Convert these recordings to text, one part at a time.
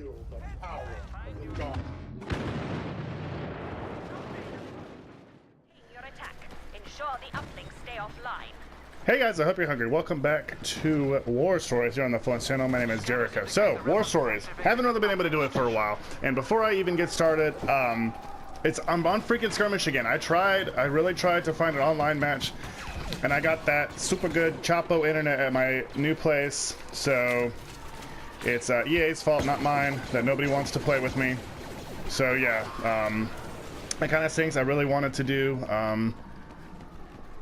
feel the power of the dark. Your attack. Ensure the uplinks stay offline. Hey guys, I hope you're hungry. Welcome back to War Stories here on the Flint channel. My name is Jericho. So, War Stories. Haven't really been able to do it for a while. And before I even get started, I'm on freaking Skirmish again. I really tried to find an online match, and I got that super good Chapo internet at my new place. So, it's EA's fault, not mine, that nobody wants to play with me. So yeah, that kind of stinks. I really wanted to do,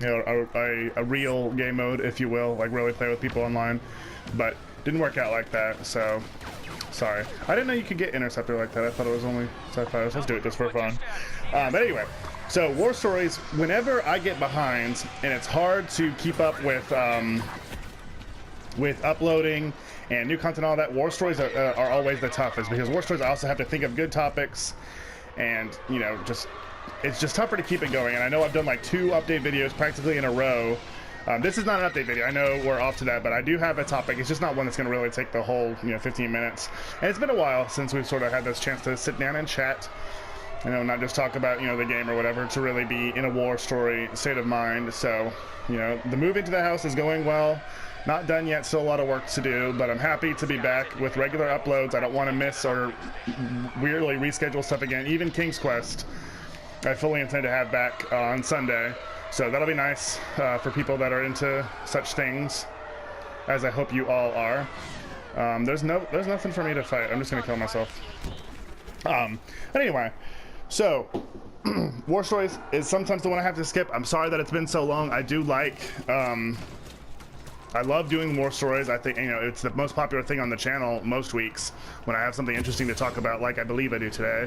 you know, a real game mode, if you will, like really play with people online, but didn't work out like that, so sorry. I didn't know you could get Interceptor like that. I thought it was only sci-fi. Let's do it just for fun. But anyway, so War Stories, whenever I get behind and it's hard to keep up with uploading and new content and all that, War Stories are always the toughest, because War Stories I also have to think of good topics, and you know, it's just tougher to keep it going. And I know I've done like 2 update videos practically in a row. This is not an update video. I know we're off to that, but I do have a topic. It's just not one that's going to really take the whole 15 minutes. And it's been a while since we've sort of had this chance to sit down and chat. You know, not just talk about the game or whatever, to really be in a war story state of mind. So the move into the house is going well. Not done yet, still a lot of work to do, but I'm happy to be back with regular uploads. I don't want to miss or weirdly reschedule stuff again. Even King's Quest, I fully intend to have back on Sunday, so that'll be nice for people that are into such things, as I hope you all are. There's nothing for me to fight. I'm just gonna kill myself. Anyway, so War Stories is sometimes the one I have to skip. I'm sorry that it's been so long. I do like. I love doing War Stories. I think it's the most popular thing on the channel most weeks when I have something interesting to talk about, like I believe I do today.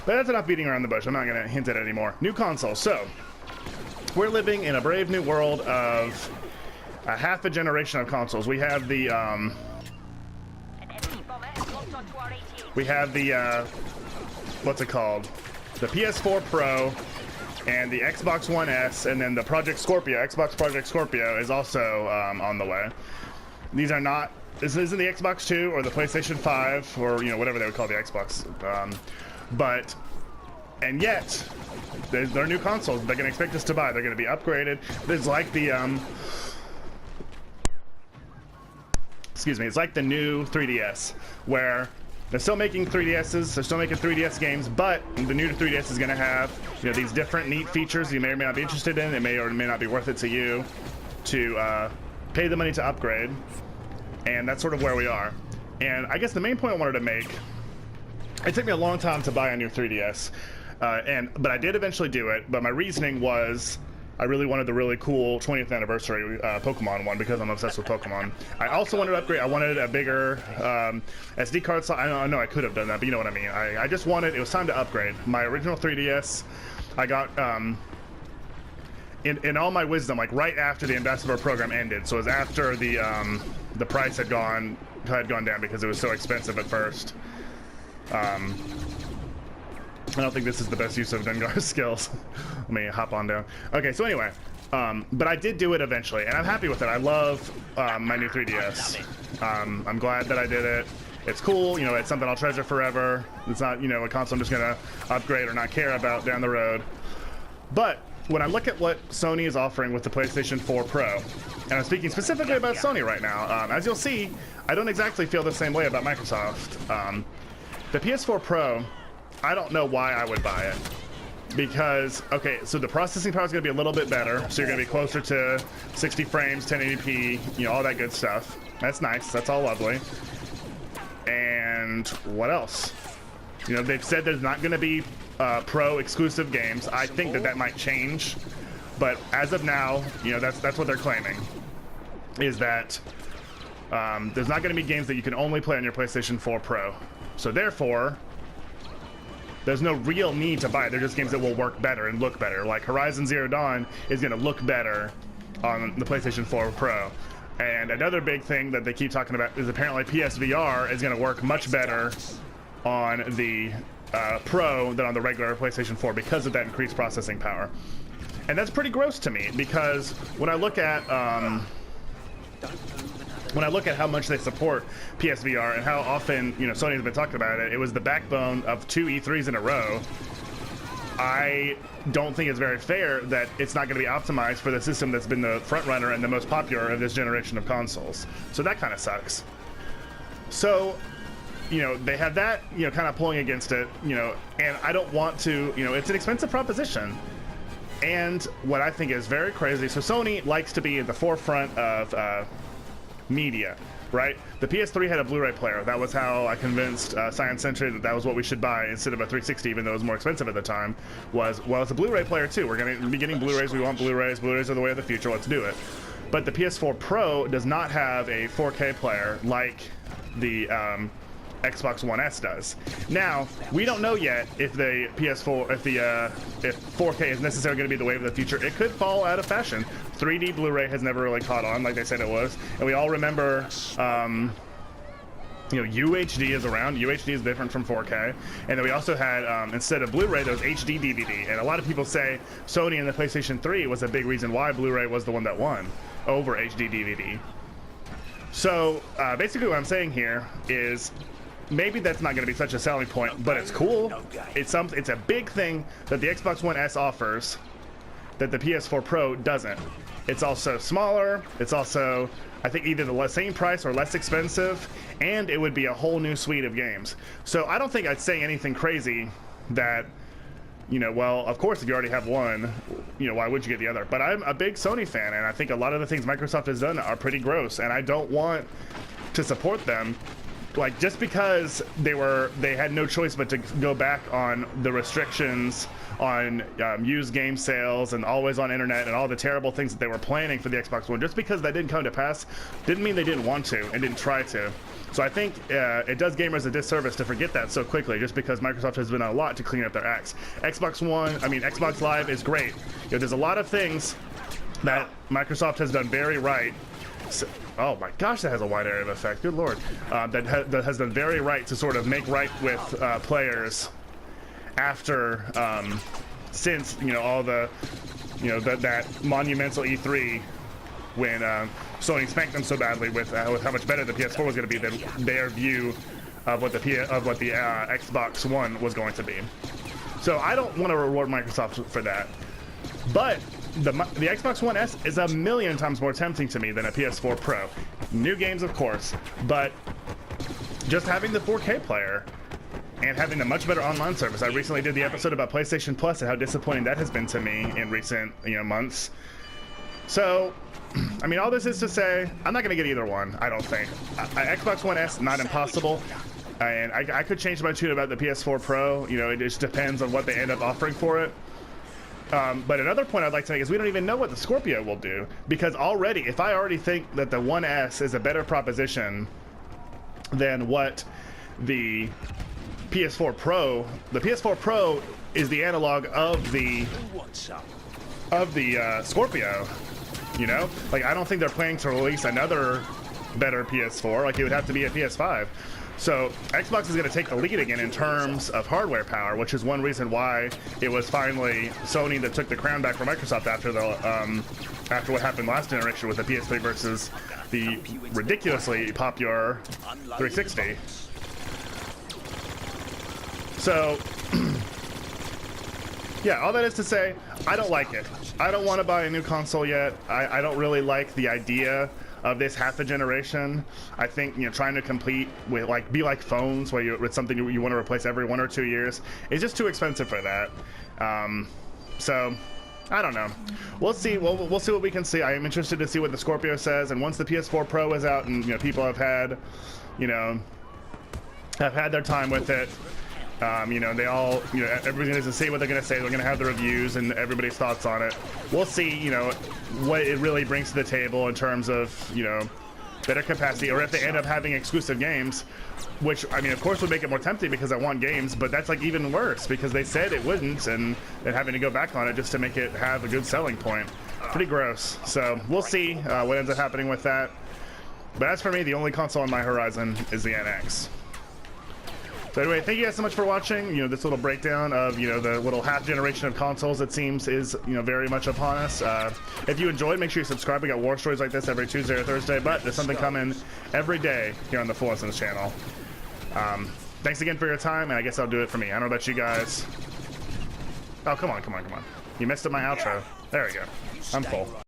But that's enough beating around the bush. I'm not going to hint at it anymore. New console. So, we're living in a brave new world of a half a generation of consoles. We have the, what's it called? The PS4 Pro and the Xbox One S, and then the Xbox Project Scorpio is also on the way. These are not, this isn't the Xbox 2 or the PlayStation 5 or, whatever they would call the Xbox. And yet, they're new consoles they can expect us to buy. They're going to be upgraded. It's like the, it's like the new 3DS, where they're still making 3DSs, they're still making 3DS games, but the new 3DS is going to have, these different neat features you may or may not be interested in. It may or may not be worth it to you to pay the money to upgrade, and that's sort of where we are. And I guess the main point I wanted to make, it took me a long time to buy a new 3DS, but I did eventually do it, but my reasoning was I really wanted the really cool 20th anniversary Pokemon one, because I'm obsessed with Pokemon. I also wanted to upgrade. I wanted a bigger SD card slot. I know I could have done that, but you know what I mean. I just wanted, it was time to upgrade. My original 3DS, I got, in all my wisdom, like right after the Ambassador program ended. So it was after the price had gone down because it was so expensive at first. I don't think this is the best use of Dengar's skills. Let me hop on down. Okay, so anyway, but I did do it eventually, and I'm happy with it. I love my new 3DS. I'm glad that I did it. It's cool, it's something I'll treasure forever. It's not, a console I'm just gonna upgrade or not care about down the road. But when I look at what Sony is offering with the PlayStation 4 Pro, and I'm speaking specifically about Sony right now, as you'll see, I don't exactly feel the same way about Microsoft. The PS4 Pro, I don't know why I would buy it, because, okay, so the processing power is going to be a little bit better, so you're going to be closer to 60 frames, 1080p, all that good stuff. That's nice. That's all lovely. And what else? They've said there's not going to be Pro exclusive games. I think that might change, but as of now, that's what they're claiming, is that there's not going to be games that you can only play on your PlayStation 4 Pro. So therefore, there's no real need to buy it. They're just games that will work better and look better. Like Horizon Zero Dawn is going to look better on the PlayStation 4 Pro. And another big thing that they keep talking about is apparently PSVR is going to work much better on the Pro than on the regular PlayStation 4 because of that increased processing power. And that's pretty gross to me, because when I look at when I look at how much they support PSVR and how often, you know, Sony's been talking about it, it was the backbone of 2 E3s in a row. I don't think it's very fair that it's not going to be optimized for the system that's been the front runner and the most popular of this generation of consoles. So that kind of sucks. So, you know, they have that, you know, kind of pulling against it, you know, and I don't want to, you know, it's an expensive proposition. And what I think is very crazy, so Sony likes to be at the forefront of media, right? The PS3 had a Blu-ray player. That was how I convinced Science Century that that was what we should buy instead of a 360, even though it was more expensive at the time. Was, well, it's a Blu-ray player too. We're going to be getting Blu-rays. We want Blu-rays. Blu-rays are the way of the future. Let's do it. But the PS4 Pro does not have a 4K player like the Xbox One S does. Now, we don't know yet if the PS4, if 4K is necessarily going to be the wave of the future. It could fall out of fashion. 3D Blu-ray has never really caught on like they said it was, and we all remember, you know, UHD is around. UHD is different from 4K, and then we also had instead of Blu-ray, there was HD DVD, and a lot of people say Sony and the PlayStation 3 was a big reason why Blu-ray was the one that won over HD DVD. So basically, what I'm saying here is, maybe that's not going to be such a selling point, but it's cool. It's a big thing that the Xbox One S offers that the PS4 Pro doesn't. It's also smaller. It's also, I think, either the same price or less expensive, and it would be a whole new suite of games. So I don't think I'd say anything crazy that, you know, well, of course, if you already have one, you know, why would you get the other? But I'm a big Sony fan, and I think a lot of the things Microsoft has done are pretty gross, and I don't want to support them. Like, just because they had no choice but to go back on the restrictions on used game sales and always on internet and all the terrible things that they were planning for the Xbox One, just because that didn't come to pass didn't mean they didn't want to and didn't try to. So I think it does gamers a disservice to forget that so quickly, just because Microsoft has been a lot to clean up their acts. Xbox Live is great. You know, there's a lot of things that Microsoft has done very right. So, oh my gosh, that has a wide area of effect. Good lord. That has done very right to sort of make right with players after, since, you know, all the, you know, that monumental E3 when Sony spanked them so badly with how much better the PS4 was going to be than their view of what the Xbox One was going to be. So I don't want to reward Microsoft for that, but the Xbox One S is a million times more tempting to me than a PS4 Pro. New games, of course, but just having the 4K player and having a much better online service. I recently did the episode about PlayStation Plus and how disappointing that has been to me in recent, you know, months. So, I mean, all this is to say, I'm not going to get either one, I don't think. Xbox One S, not impossible. And I could change my tune about the PS4 Pro. You know, it just depends on what they end up offering for it. But another point I'd like to make is we don't even know what the Scorpio will do, because already, if I already think that the One S is a better proposition than what the PS4 Pro, the PS4 Pro is the analog of the Scorpio. You know, like, I don't think they're planning to release another better PS4. Like, it would have to be a PS5. So Xbox is going to take the lead again in terms of hardware power, which is one reason why it was finally Sony that took the crown back from Microsoft after after what happened last generation with the PS3 versus the ridiculously popular 360. So yeah, all that is to say, I don't like it. I don't want to buy a new console yet. I don't really like the idea of this half a generation. I think, you know, trying to compete with, like, be like phones where with something you want to replace every 1 or 2 years is just too expensive for that. So I don't know. We'll see. We'll see what we can see. I am interested to see what the Scorpio says, and once the PS4 Pro is out and, you know, people have had their time with it, you know, they all, you know, everybody's going to say what they're going to say. They're going to have the reviews and everybody's thoughts on it. We'll see, you know, what it really brings to the table in terms of, you know, better capacity, or if they end up having exclusive games, which, I mean, of course would make it more tempting because I want games, but that's, like, even worse because they said it wouldn't, and they're having to go back on it just to make it have a good selling point. Pretty gross. So we'll see what ends up happening with that. But as for me, the only console on my horizon is the NX. So anyway, thank you guys so much for watching. You know, this little breakdown of, you know, the little half generation of consoles it seems is, you know, very much upon us. If you enjoyed, make sure you subscribe. We got war stories like this every Tuesday or Thursday, but there's something coming every day here on the Full Lessons channel. Thanks again for your time, and I guess I'll do it for me. I don't know about you guys. Oh, come on. You messed up my outro. There we go. I'm full.